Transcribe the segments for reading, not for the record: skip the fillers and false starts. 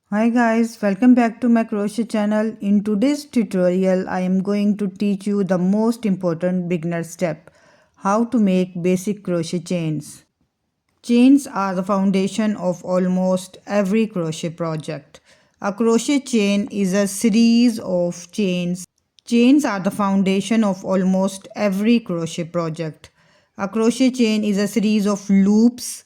Hi guys, welcome back to my crochet channel. In today's tutorial, I am going to teach you the most important beginner step, how to make basic crochet chains. Chains are the foundation of almost every crochet project. A crochet chain is a series of chains. Chains are the foundation of almost every crochet project. A crochet chain is a series of loops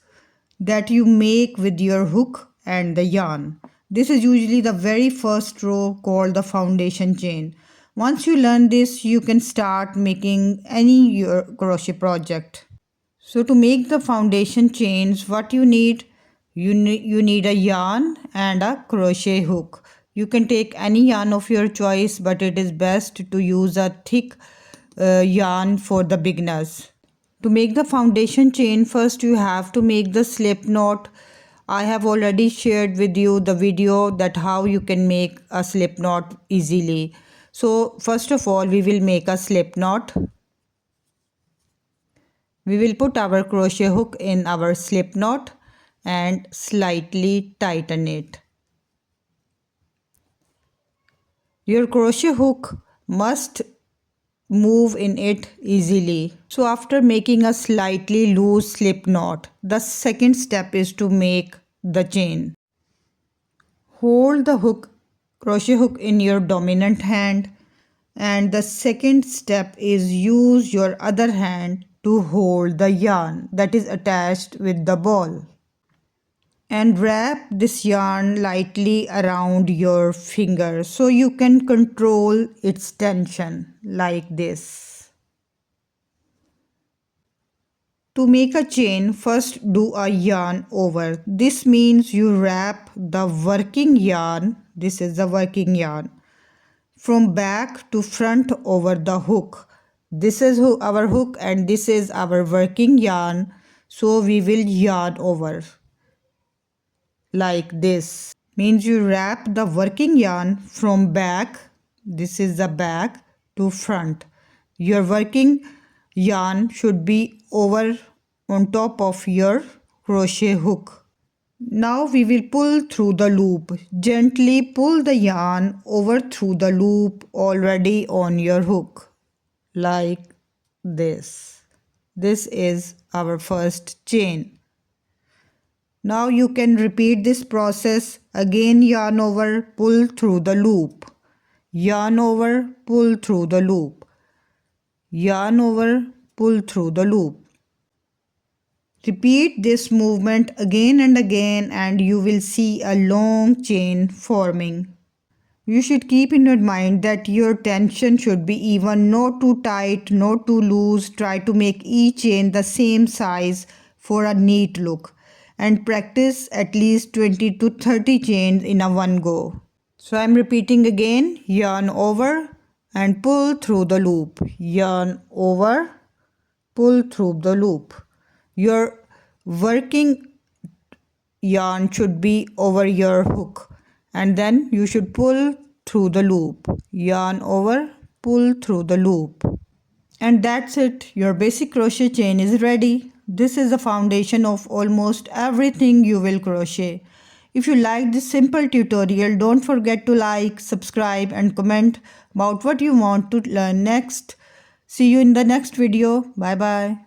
that you make with your hook and the yarn. This is usually the very first row called the foundation chain. Once you learn this, you can start making any your crochet project. So to make the foundation chains, what you need? You need a yarn and a crochet hook. You can take any yarn of your choice, but it is best to use a thick yarn for the beginners. To make the foundation chain, first you have to make the slip knot. I have already shared with you the video that how you can make a slip knot easily. So first of all, we will make a slip knot. We will put our crochet hook in our slip knot and slightly tighten it. Your crochet hook must move in it easily. So after making a slightly loose slip knot, the second step is to make the chain. Hold the crochet hook in your dominant hand, and the second step is use your other hand to hold the yarn that is attached with the ball. And wrap this yarn lightly around your finger so you can control its tension like this. To make a chain, first do a yarn over. This means you wrap the working yarn, this is the working yarn, from back to front over the hook. This is our hook and this is our working yarn, so we will yarn over like this. Means you wrap the working yarn from back, this is the back, to front. Your working yarn should be over on top of your crochet hook. Now we will pull through the loop. Gently pull the yarn over through the loop already on your hook like this. This is our first chain. Now you can repeat this process again. Yarn over, pull through the loop. Yarn over, pull through the loop. Yarn over, pull through the loop. Repeat this movement again and again and you will see a long chain forming. You should keep in your mind that your tension should be even, not too tight, not too loose. Try to make each chain the same size for a neat look and practice at least 20 to 30 chains in a one go. So I am repeating again. Yarn over and pull through the loop. Yarn over, pull through the loop. Your working yarn should be over your hook and then you should pull through the loop. Yarn over, pull through the loop. And that's it. Your basic crochet chain is ready. This is the foundation of almost everything you will crochet. If you like this simple tutorial, don't forget to like, subscribe and comment about what you want to learn next. See you in the next video. Bye bye.